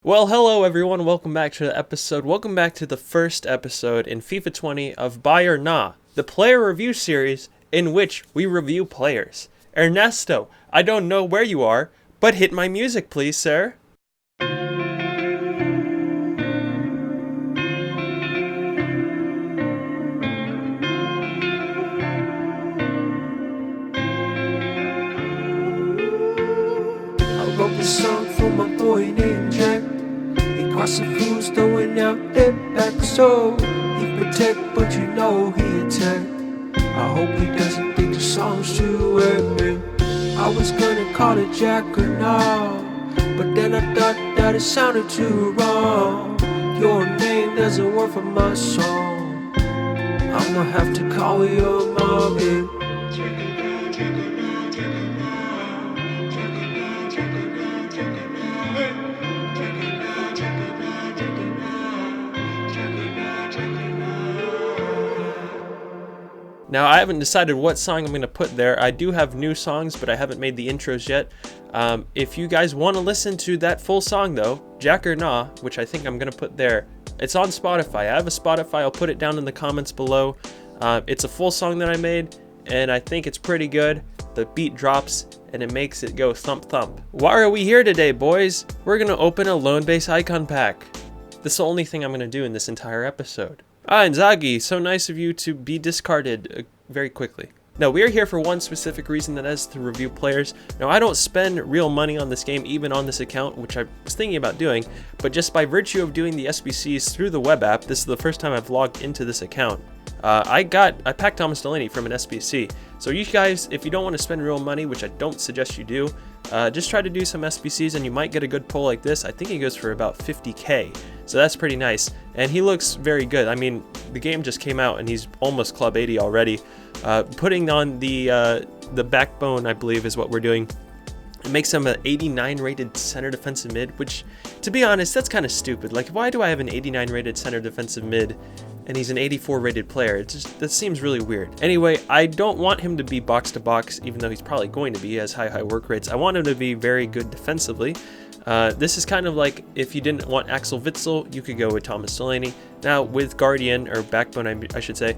Well, hello everyone, welcome back to the episode. Welcome back to the first episode in FIFA 20 of Buy or Nah, the player review series in which we review players. Ernesto, I don't know where you are, but hit my music please, sir. I wrote this song for my boy named Jack. He crossing fools, throwing out their back, so he protect, but you know he attack. I hope he doesn't think the song's too epic. I was gonna call it Jack or Nah, but then I thought that it sounded too wrong. Your name doesn't work for my song. I'ma have to call your mommy. Now, I haven't decided what song I'm going to put there. I do have new songs, but I haven't made the intros yet. If you guys want to listen to that full song, though, Jack or Nah, which I think I'm going to put there, it's on Spotify. I have a Spotify. I'll put it down in the comments below. It's a full song that I made, and I think it's pretty good. The beat drops, and it makes it go thump thump. Why are we here today, boys? We're going to open a loan base icon pack. This is the only thing I'm going to do in this entire episode. Inzaghi, so nice of you to be discarded very quickly. Now, we are here for one specific reason, that is to review players. Now, I don't spend real money on this game, even on this account, which I was thinking about doing, but just by virtue of doing the SBCs through the web app, this is the first time I've logged into this account. I packed Thomas Delaney from an SBC. So you guys, if you don't want to spend real money, which I don't suggest you do, just try to do some SBCs and you might get a good pull like this. I think he goes for about 50k, so that's pretty nice. And he looks very good. I mean, the game just came out and he's almost club 80 already. Putting on the backbone, I believe, is what we're doing. It makes him an 89 rated center defensive mid, which, to be honest, that's kind of stupid. Like, why do I have an 89 rated center defensive mid and he's an 84 rated player? That seems really weird. Anyway, I don't want him to be box to box, even though he's probably going to be. He has high work rates. I want him to be very good defensively. This is kind of like if you didn't want Axel Witsel, you could go with Thomas Delaney. Now with Guardian, or Backbone I should say,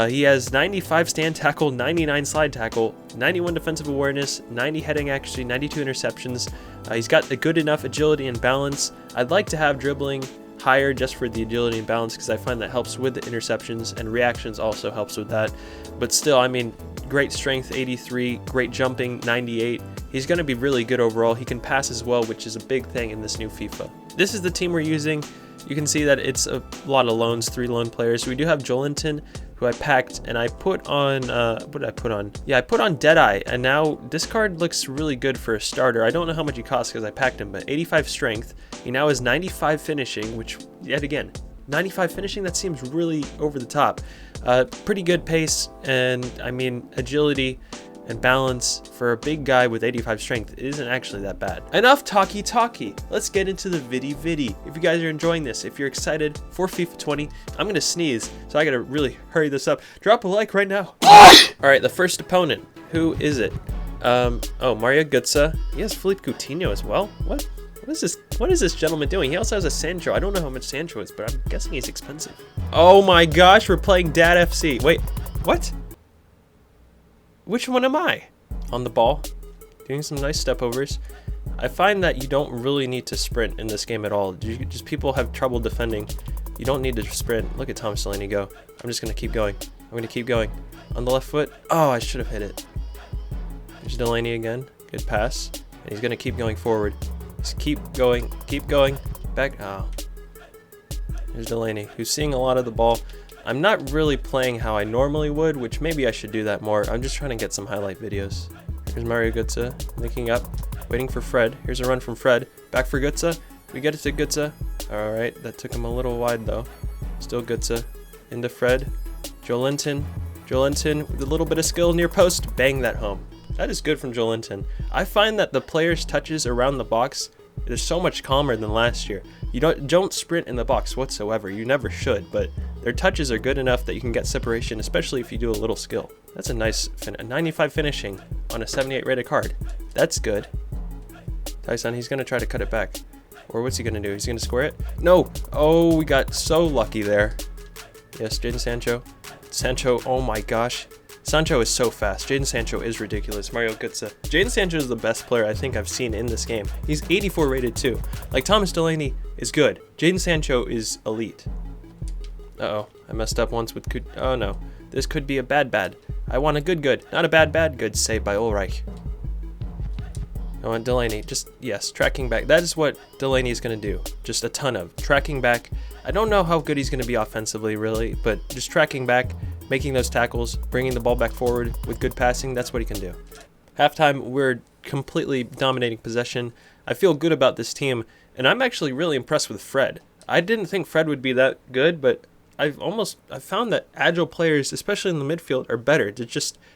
he has 95 stand tackle, 99 slide tackle, 91 defensive awareness, 90 heading accuracy, 92 interceptions. He's got a good enough agility and balance. I'd like to have dribbling higher just for the agility and balance, because I find that helps with the interceptions, and reactions also helps with that. But still, I mean, great strength 83, great jumping 98. He's going to be really good overall. He can pass as well, which is a big thing in this new FIFA. This is the team we're using. You can see that it's a lot of loans, 3 loan players. We do have Joelinton, who I packed, and I put on, what did I put on? Yeah, I put on Deadeye, and now this card looks really good for a starter. I don't know how much he costs because I packed him, but 85 strength. He now has 95 finishing, which, yet again, 95 finishing, that seems really over the top. Pretty good pace, and I mean, agility and balance for a big guy with 85 strength isn't actually that bad. Enough talky. Let's get into the viddy. If you guys are enjoying this, if you're excited for FIFA 20, I'm gonna sneeze, so I gotta really hurry this up. Drop a like right now. All right, the first opponent. Who is it? Oh, Mario Götze. He has Philippe Coutinho as well. What is this gentleman doing? He also has a Sancho. I don't know how much Sancho is, but I'm guessing he's expensive. Oh my gosh, we're playing Dad FC. Wait, what? Which one am I? On the ball, doing some nice step overs. I find that you don't really need to sprint in this game at all. Just people have trouble defending. You don't need to sprint. Look at Thomas Delaney go. I'm just gonna keep going. I'm gonna keep going. On the left foot. Oh, I should have hit it. There's Delaney again. Good pass. And he's gonna keep going forward. Just keep going. Back. Oh. There's Delaney, who's seeing a lot of the ball. I'm not really playing how I normally would, which maybe I should do that more. I'm just trying to get some highlight videos. Here's Mario Götze, linking up, waiting for Fred. Here's a run from Fred. Back for Götze. We get it to Götze. All right, that took him a little wide though. Still Götze. Into Fred. Joelinton with a little bit of skill near post. Bang that home. That is good from Joelinton. I find that the players' touches around the box, they're so much calmer than last year. You don't sprint in the box whatsoever. You never should, but their touches are good enough that you can get separation, especially if you do a little skill. That's a nice a 95 finishing on a 78 rated card. That's good. Tyson, he's going to try to cut it back. Or what's he gonna do? He's gonna square it? No! Oh, we got so lucky there. Yes, Jadon Sancho. Sancho, oh my gosh. Sancho is so fast. Jadon Sancho is ridiculous. Mario Götze. Jadon Sancho is the best player I think I've seen in this game. He's 84 rated too. Like, Thomas Delaney is good. Jadon Sancho is elite. Uh-oh, I messed up once with oh no. This could be a bad. I want a good. Not a bad. Good saved by Ulreich. I want Delaney. Just, yes, tracking back. That is what Delaney is going to do. Just a ton of tracking back. I don't know how good he's going to be offensively, really, but just tracking back, making those tackles, bringing the ball back forward with good passing, that's what he can do. Halftime, we're completely dominating possession. I feel good about this team, and I'm actually really impressed with Fred. I didn't think Fred would be that good, but I've found that agile players, especially in the midfield, are better.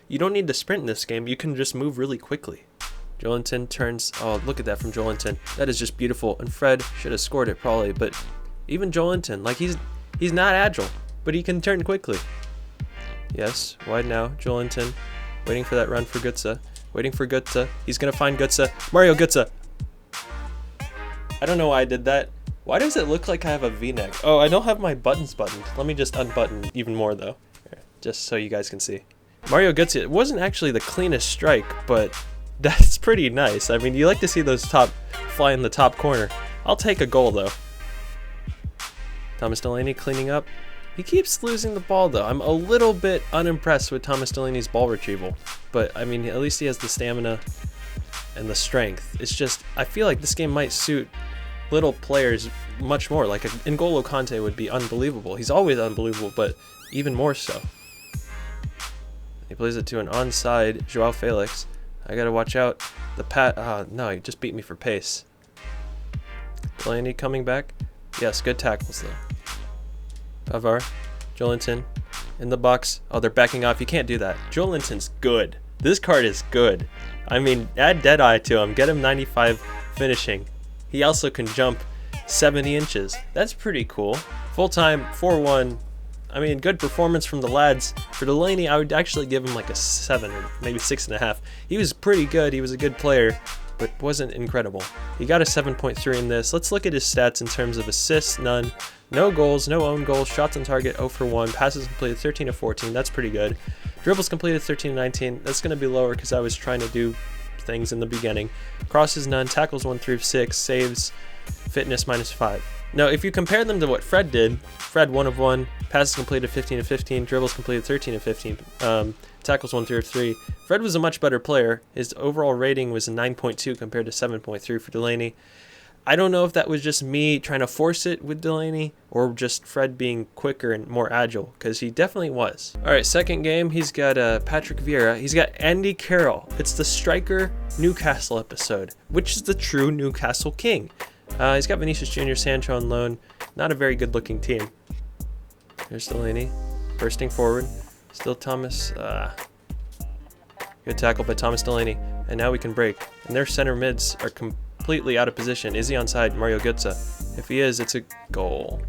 You don't need to sprint in this game. You can just move really quickly. Joelinton turns. Oh, look at that from Joelinton. That is just beautiful. And Fred should have scored it probably, but even Joelinton, like he's not agile, but he can turn quickly. Yes, wide now. Joelinton waiting for that run for Götze. Waiting for Götze. He's gonna find Götze. Mario Götze. I don't know why I did that. Why does it look like I have a V-neck? Oh, I don't have my buttons buttoned. Let me just unbutton even more though, just so you guys can see. Mario Götze. It wasn't actually the cleanest strike, but that's pretty nice. I mean, you like to see those fly in the top corner. I'll take a goal though. Thomas Delaney cleaning up. He keeps losing the ball though. I'm a little bit unimpressed with Thomas Delaney's ball retrieval, but I mean, at least he has the stamina and the strength. It's just, I feel like this game might suit little players much more. Like N'Golo Kante would be unbelievable. He's always unbelievable, but even more so. He plays it to an onside Joao Felix. I gotta watch out. No, he just beat me for pace. Delaney coming back. Yes, good tackles though. Pavar, Joelinton in the box. Oh, they're backing off. You can't do that. Joelinton's good. This card is good. I mean, add Deadeye to him. Get him 95 finishing. He also can jump 70 inches. That's pretty cool. Full time, 4-1. I mean, good performance from the lads. For Delaney, I would actually give him like a 7 or maybe 6.5. He was pretty good. He was a good player, but wasn't incredible. He got a 7.3 in this. Let's look at his stats in terms of assists, none. No goals, no own goals, shots on target 0 for 1, passes completed 13 of 14. That's pretty good. Dribbles completed 13 of 19. That's going to be lower because I was trying to do things in the beginning. Crosses none, tackles 1 through 6, saves, fitness -5. Now, if you compare them to what Fred did, Fred 1 of 1, passes completed 15 of 15, dribbles completed 13 of 15, tackles 1 through 3. Fred was a much better player. His overall rating was 9.2 compared to 7.3 for Delaney. I don't know if that was just me trying to force it with Delaney or just Fred being quicker and more agile, because he definitely was. All right, second game, he's got Patrick Vieira. He's got Andy Carroll. It's the striker Newcastle episode, which is the true Newcastle king. He's got Vinicius Jr., Sancho on loan. Not a very good looking team. Here's Delaney, bursting forward. Still Thomas. Good tackle by Thomas Delaney. And now we can break. And their center mids are completely out of position. Is he onside? Mario Götze. If he is, it's a goal.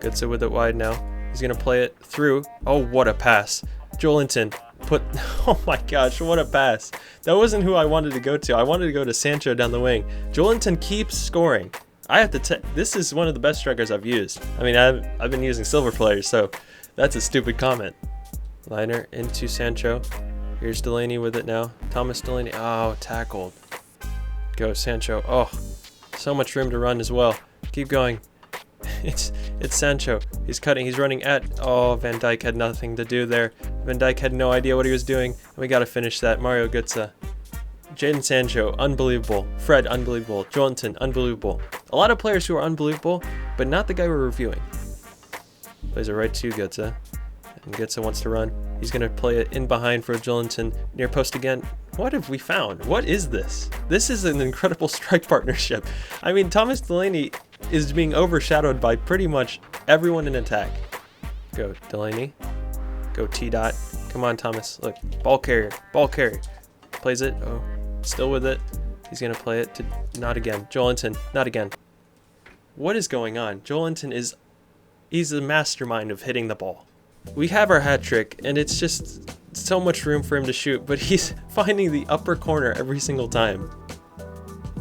Götze with it wide now. He's going to play it through. Oh, what a pass. Joelinton oh my gosh, what a pass. That wasn't who I wanted to go to. I wanted to go to Sancho down the wing. Joelinton keeps scoring. I have to this is one of the best strikers I've used. I mean, I've been using silver players, so that's a stupid comment. Liner into Sancho. Here's Delaney with it now. Thomas Delaney. Oh, tackled. Go Sancho. Oh, so much room to run as well. Keep going. It's Sancho. He's cutting. He's running at. Oh, Van Dijk had nothing to do there. Van Dijk had no idea what he was doing. We got to finish that. Mario Götze. Jadon Sancho, unbelievable. Fred, unbelievable. Joelinton, unbelievable. A lot of players who are unbelievable, but not the guy we're reviewing. Plays it right to Götze. And Götze wants to run. He's going to play it in behind for Joelinton. Near post again. What have we found? What is this? This is an incredible strike partnership. I mean, Thomas Delaney is being overshadowed by pretty much everyone in attack. Go Delaney. Go T-Dot. Come on, Thomas. Look, ball carrier. Ball carrier. Plays it. Oh, still with it. He's going to play it to... Not again. Joelinton. Not again. What is going on? Joelinton is... He's the mastermind of hitting the ball. We have our hat trick, and it's just so much room for him to shoot, but he's finding the upper corner every single time.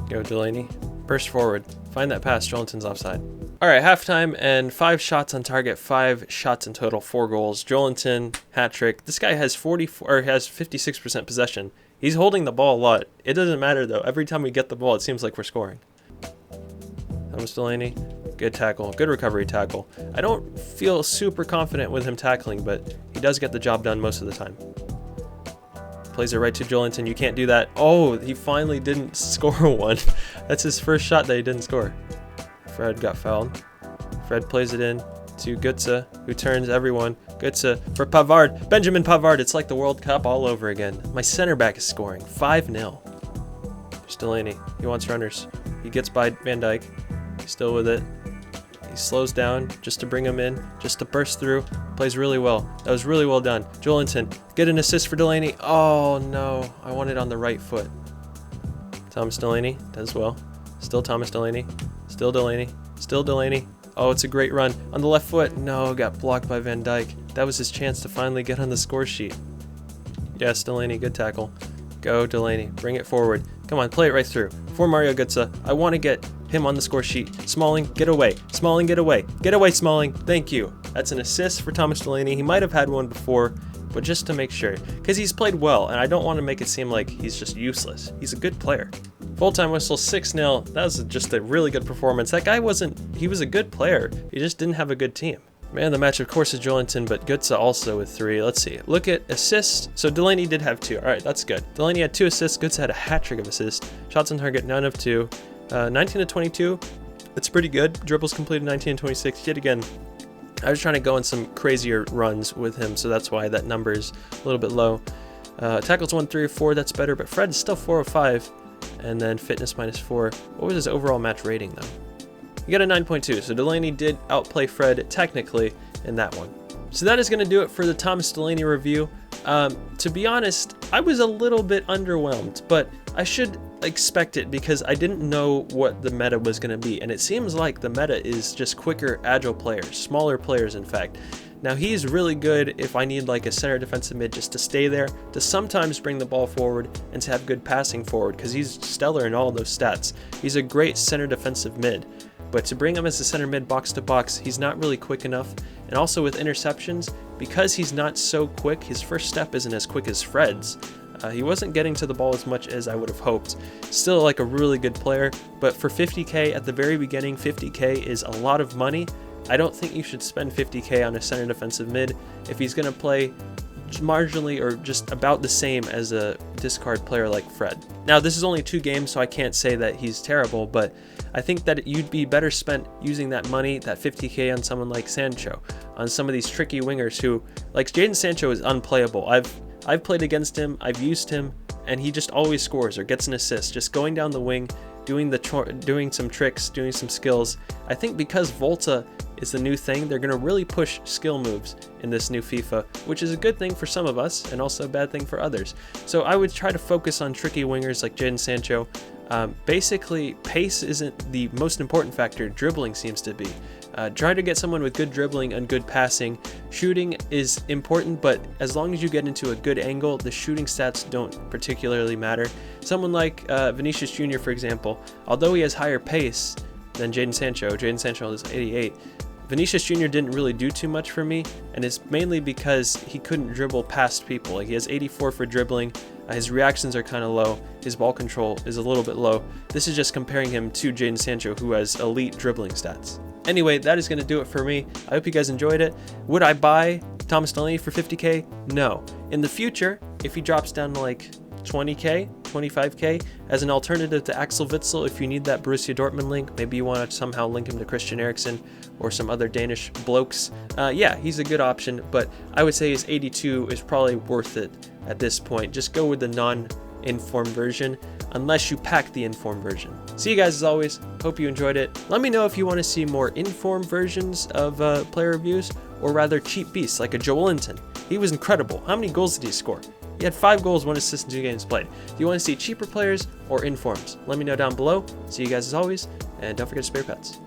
Go Delaney. Burst forward. Find that pass. Joelinton's offside. All right, halftime and 5 shots on target, 5 shots in total, 4 goals. Joelinton, hat trick. This guy has 56% possession. He's holding the ball a lot. It doesn't matter though. Every time we get the ball, it seems like we're scoring. Thomas Delaney, good tackle, good recovery tackle. I don't feel super confident with him tackling, but he does get the job done most of the time. Plays it right to Joelinton. You can't do that. Oh, he finally didn't score one. That's his first shot that he didn't score. Fred got fouled. Fred plays it in to Götze, who turns everyone. Götze for Pavard. Benjamin Pavard. It's like the World Cup all over again. My center back is scoring 5-0. There's Delaney. He wants runners. He gets by Van Dijk. He's still with it. He slows down just to bring him in, just to burst through. Plays really well. That was really well done. Joelinton, get an assist for Delaney. Oh no, I want it on the right foot. Thomas Delaney does well. Still Thomas Delaney. Still Delaney. Still Delaney. Oh, it's a great run. On the left foot. No, got blocked by Van Dijk. That was his chance to finally get on the score sheet. Yes, Delaney, good tackle. Go, Delaney. Bring it forward. Come on, play it right through. For Mario Götze. I want to get him on the score sheet. Smalling, get away. Smalling, get away. Get away, Smalling. Thank you. That's an assist for Thomas Delaney. He might have had one before, but just to make sure. Because he's played well, and I don't want to make it seem like he's just useless. He's a good player. Full-time whistle, 6-0. That was just a really good performance. That guy he was a good player. He just didn't have a good team. Man, the match, of course, is Joelinton, but Götze also with 3. Let's see. Look at assists. So Delaney did have 2. All right, that's good. Delaney had 2 assists. Götze had a hat trick of assists. Shots on target, none of 2. 19 to 22. It's pretty good. Dribbles completed 19 and 26. Yet again, I was trying to go on some crazier runs with him, so that's why that number is a little bit low. Tackles 1, 3, or 4. That's better, but Fred is still 4 of 5. And then fitness -4. What was his overall match rating, though? He got a 9.2, so Delaney did outplay Fred technically in that one. So that is going to do it for the Thomas Delaney review. To be honest, I was a little bit underwhelmed, but I should expect it because I didn't know what the meta was going to be, and it seems like the meta is just quicker, agile players, smaller players in fact. Now he's really good if I need like a center defensive mid just to stay there, to sometimes bring the ball forward and to have good passing forward because he's stellar in all those stats. He's a great center defensive mid. But to bring him as a center mid box to box, he's not really quick enough. And also with interceptions, because he's not so quick, his first step isn't as quick as Fred's. He wasn't getting to the ball as much as I would have hoped. Still like a really good player, but for 50k at the very beginning, 50k is a lot of money. I don't think you should spend 50k on a center defensive mid if he's going to play marginally or just about the same as a discard player like Fred. Now this is only 2 games, so I can't say that he's terrible, but I think that you'd be better spent using that money, that 50k, on someone like Sancho, on some of these tricky wingers who, like Jadon Sancho is unplayable. I've played against him, I've used him, and he just always scores or gets an assist, just going down the wing, doing some tricks, doing some skills. I think because Volta is the new thing, they're going to really push skill moves in this new FIFA, which is a good thing for some of us and also a bad thing for others. So I would try to focus on tricky wingers like Jadon Sancho. Basically, pace isn't the most important factor, dribbling seems to be. Try to get someone with good dribbling and good passing. Shooting is important, but as long as you get into a good angle, the shooting stats don't particularly matter. Someone like Vinicius Jr., for example, although he has higher pace than Jadon Sancho is 88, Vinicius Jr. didn't really do too much for me, and it's mainly because he couldn't dribble past people. Like, he has 84 for dribbling, his reactions are kind of low, his ball control is a little bit low. This is just comparing him to Jadon Sancho, who has elite dribbling stats. Anyway, that is going to do it for me. I hope you guys enjoyed it. Would I buy Thomas Delaney for 50k? No. In the future, if he drops down to like 20k, 25k, as an alternative to Axel Witsel, if you need that Borussia Dortmund link, maybe you want to somehow link him to Christian Eriksen or some other Danish blokes, yeah, he's a good option, but I would say his 82 is probably worth it at this point. Just go with the non-informed version, unless you pack the informed version. See you guys as always. Hope you enjoyed it. Let me know if you want to see more informed versions of player reviews, or rather cheap beasts like a Joelinton. He was incredible. How many goals did he score? He had 5 goals, 1 assist in 2 games played. Do you want to see cheaper players or informs? Let me know down below. See you guys as always, and don't forget to spare your pets.